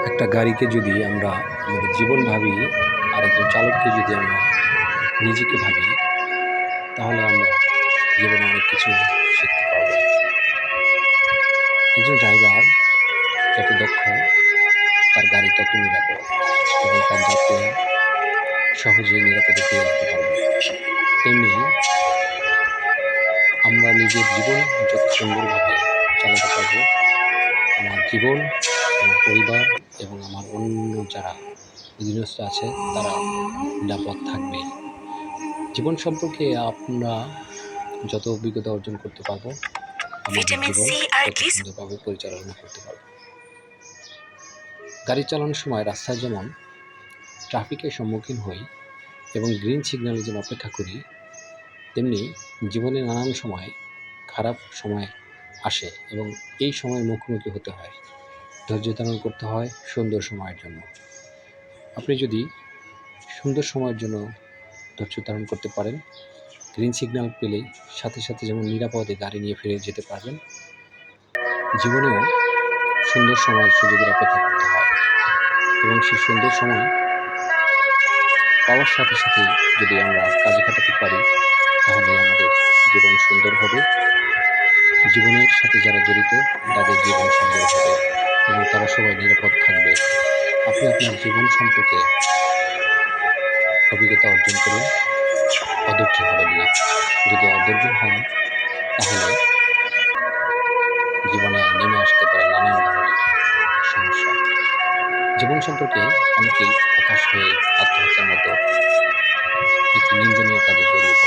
একটা গাড়িকে যদি আমরা আমাদের জীবন ভাবি, আর একজন চালককে যদি আমরা নিজেকে ভাবি, তাহলে আমরা জীবনে অনেক কিছু শিখতে পারব। একজন ড্রাইভার যত দক্ষ, তার গাড়ি তত নিরাপদ এবং তার যাত্রীরা সহজেই নিরাপদে ফিরে যেতে পারবে। তেমনি আমরা নিজের জীবন যত সুন্দরভাবে চালাতে পারবো, আমার জীবন, আমার পরিবার এবং আমার অন্য যারা অধীনস্থ আছে তারা নিরাপদ থাকবে। জীবন সম্পর্কে আমরা যত অভিজ্ঞতা অর্জন করতে পারবো, আমাদের জীবন তত সুন্দরভাবে পরিচালনা করতে পারবো। গাড়ি চালানোর সময় রাস্তায় যেমন ট্রাফিকের সম্মুখীন হই এবং গ্রিন সিগন্যালের জন্য অপেক্ষা করি, তেমনি জীবনে নানান সময় খারাপ সময় আসে এবং এই সময়ের মুখোমুখি হতে হয়। ধৈর্য ধারণ করতে হয় সুন্দর সময়ের জন্য। আপনি যদি সুন্দর সময়ের জন্য ধৈর্য ধারণ করতে পারেন, গ্রিন সিগন্যাল পেলেই সাথে সাথে যেমন নিরাপদে গাড়ি নিয়ে ফিরে যেতে পারবেন, জীবনেও সুন্দর সময়ের সুযোগের অপেক্ষা করতে হয় এবং সেই সুন্দর সময় পাওয়ার সাথে সাথেই যদি আমরা কাজে খাটাতে পারি, তাহলে আমাদের জীবন সুন্দর হবে। জীবনের সাথে যারা জড়িত তাদের জীবন সুন্দর হবে এবং তারা সবাই নিরাপদ থাকবে। আপনি আপনার জীবন সম্পর্কে অভিজ্ঞতা অর্জন করুন, অধৈর্য হবেন না। যদি অধৈর্য হন, তাহলে জীবনে নেমে আসতে পারে নানান ধরনের সমস্যা। জীবন সম্পর্কে অনেকেই হতাশ হয়ে আত্মহত্যার মতো একটি নিন্দনীয় কাজে জড়িয়ে পড়ে।